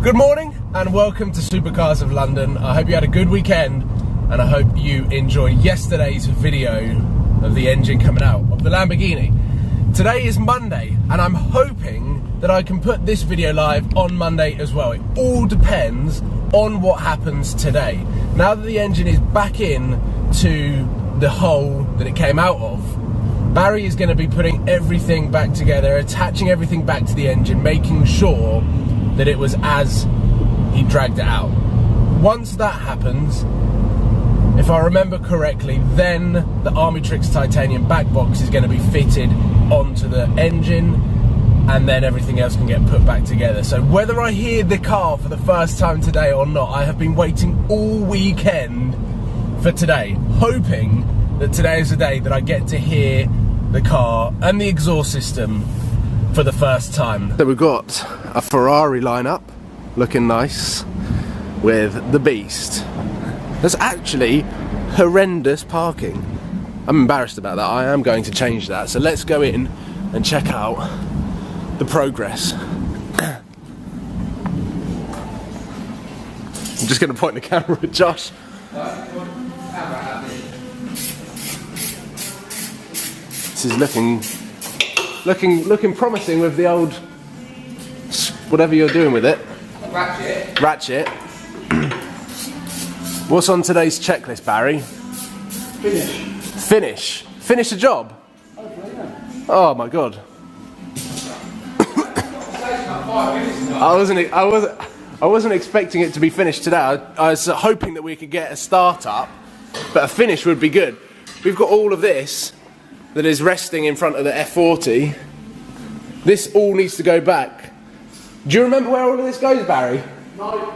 Good morning and welcome to Supercars of London. I hope you had a good weekend and I hope you enjoyed yesterday's video of the engine coming out of the Lamborghini. Today is Monday and I'm hoping that I can put this video live on Monday as well. It all depends on what happens today. Now that the engine is back in to the hole that it came out of, Barry is going to be putting everything back together, attaching everything back to the engine, making sure that it was as he dragged it out. Once that happens, if I remember correctly, then the Armytrix titanium back box is going to be fitted onto the engine and then everything else can get put back together. So whether I hear the car for the first time today or not, I have been waiting all weekend for today, hoping that today is the day that I get to hear the car and the exhaust system for the first time. So we've got a Ferrari lineup, looking nice, with the Beast. There's actually horrendous parking. I'm embarrassed about that. I am going to change that. So let's go in and check out the progress. I'm just going to point the camera at Josh. This is looking promising with the old, whatever you're doing with it. Ratchet. What's on today's checklist, Barry? Finish. Finish the job? Oh my god. I wasn't expecting it to be finished today. I was hoping that we could get a start up, but a finish would be good. We've got all of this that is resting in front of the F40. This all needs to go back. Do you remember where all of this goes, Barry? No.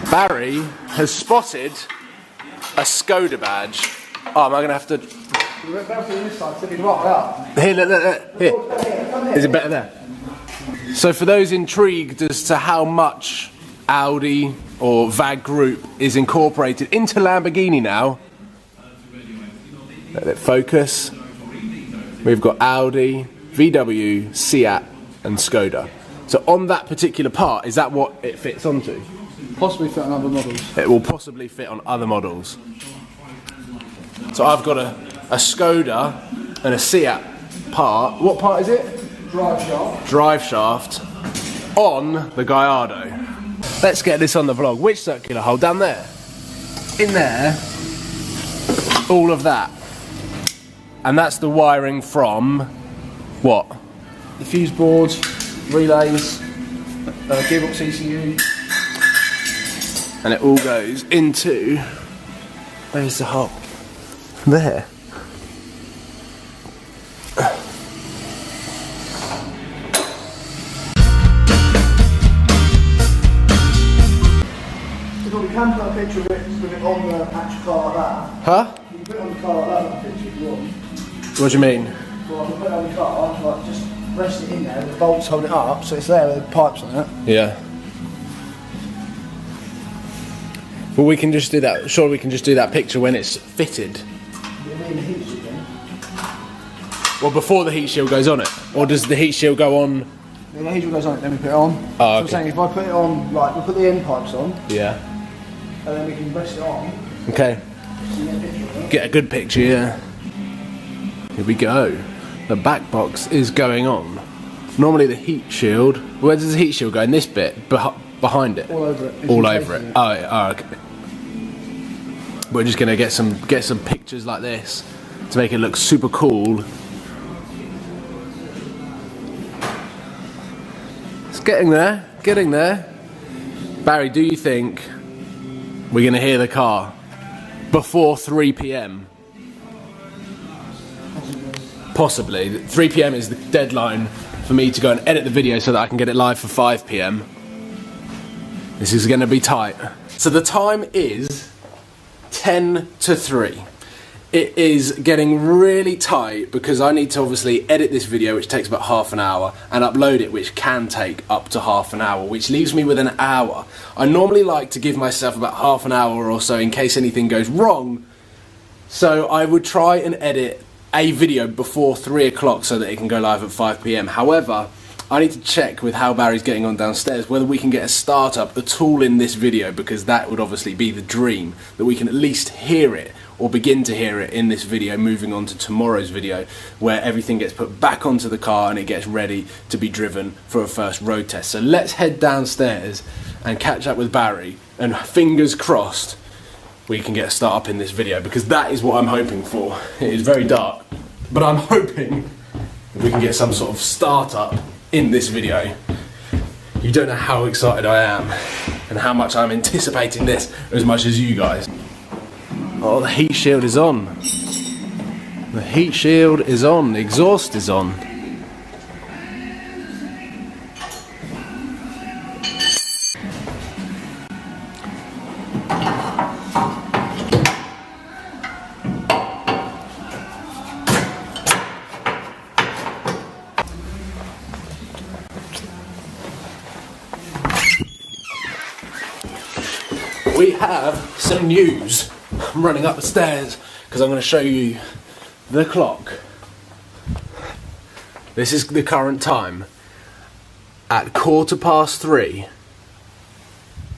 Barry has spotted a Skoda badge. Oh, am I going to have to... Here, look. Here. Is it better there? So for those intrigued as to how much Audi or VAG Group is incorporated into Lamborghini now, let it focus. We've got Audi, VW, Seat and Skoda. So on that particular part, is that what it fits onto? Possibly fit on other models. It will possibly fit on other models. So I've got a Skoda and a Seat part. What part is it? Drive shaft. Drive shaft on the Gallardo. Let's get this on the vlog. Which circular hole? Down there? In there. All of that. And that's the wiring from what? The fuse boards, relays, gearbox ECU. And it all goes into... Where's the hole? There. We can put a picture of it on the actual car like that. Huh? You can put it on the car like that, like a picture if you want. What do you mean? Well, I can put it on the car, like just rest it in there, the bolts hold it up, so it's there with the pipes on it. Yeah. Well, we can just do that. Sure, we can just do that picture when it's fitted. You mean the heat shield then? Well, before the heat shield goes on it, or does the heat shield go on? Yeah, the heat shield goes on it, then we put it on. Oh, so okay. I'm saying if I put it on, like we put the end pipes on, Yeah. and then we can rest it on. Okay. So you get a picture of it. Get a good picture, yeah. Here we go. The back box is going on. Normally the heat shield. Where does the heat shield go? In this bit, behind it. All over it. All over it. Oh, yeah. Oh, okay. We're just gonna get some pictures like this to make it look super cool. It's getting there. Barry, do you think we're gonna hear the car before 3 PM? Possibly. 3 PM is the deadline for me to go and edit the video so that I can get it live for 5 PM. This is gonna be tight. So the time is 10 to 3. It is getting really tight because I need to obviously edit this video, which takes about half an hour, and upload it, which can take up to half an hour, which leaves me with an hour. I normally like to give myself about half an hour or so in case anything goes wrong, so I would try and edit a video before 3 o'clock so that it can go live at 5 PM. However, I need to check with how Barry's getting on downstairs whether we can get a start up at all in this video, because that would obviously be the dream, that we can at least hear it or begin to hear it in this video, moving on to tomorrow's video where everything gets put back onto the car and it gets ready to be driven for a first road test. So let's head downstairs and catch up with Barry, and fingers crossed we can get a start up in this video, because that is what I'm hoping for. It is very dark, but I'm hoping that we can get some sort of start up in this video. You don't know how excited I am and how much I'm anticipating this as much as you guys. Oh, the heat shield is on. The heat shield is on, the exhaust is on. We have some news. I'm running up the stairs because I'm going to show you the clock. This is the current time. At 3:15,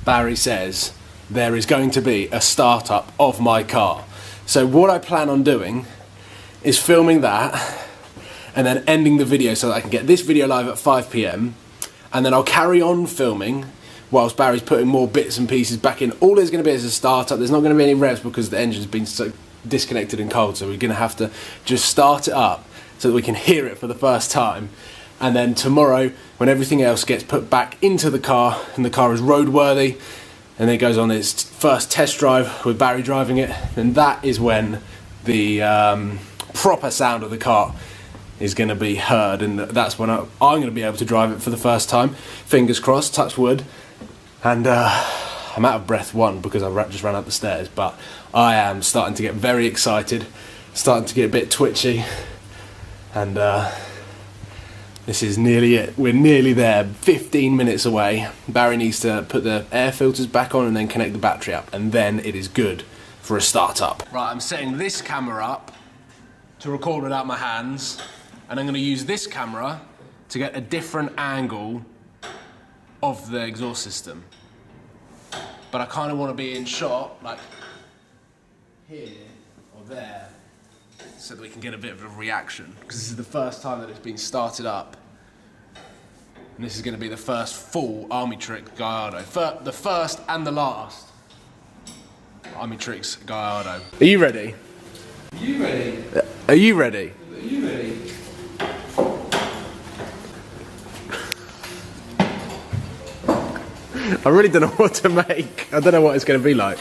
Barry says there is going to be a start-up of my car. So what I plan on doing is filming that and then ending the video so that I can get this video live at 5 PM, and then I'll carry on filming whilst Barry's putting more bits and pieces back in. All there's going to be is a start-up. There's not going to be any revs because the engine's been so disconnected and cold, so we're going to have to just start it up so that we can hear it for the first time. And then tomorrow, when everything else gets put back into the car and the car is roadworthy and it goes on its first test drive with Barry driving it, then that is when the proper sound of the car is going to be heard, and that's when I'm going to be able to drive it for the first time. Fingers crossed, touch wood. And I'm out of breath, one, because I just ran up the stairs, but I am starting to get very excited, starting to get a bit twitchy, and this is nearly it. We're nearly there, 15 minutes away. Barry needs to put the air filters back on and then connect the battery up, and then it is good for a start-up. Right, I'm setting this camera up to record without my hands, and I'm going to use this camera to get a different angle of the exhaust system. But I kind of want to be in shot, like here or there, so that we can get a bit of a reaction. Because this is the first time that it's been started up. And this is going to be the first full Armytrix Gallardo. The first and the last Armytrix Gallardo. Are you ready? Are you ready? Are you ready? Are you ready? I really don't know what to make. I don't know what it's going to be like.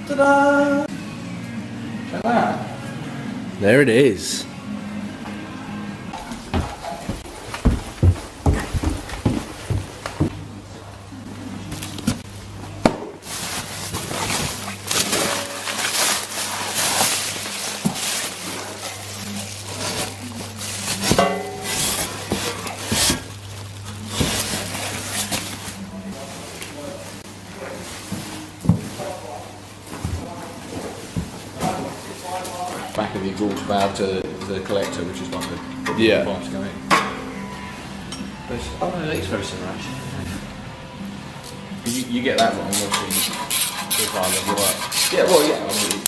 Ta-da! Check that out. There it is. Back of the exhaust valve to the collector, which is like the Yeah. pipes going in. But oh no, it's very similar actually. You get that wrong, obviously. Your car doesn't work. Yeah, well, yeah. I mean,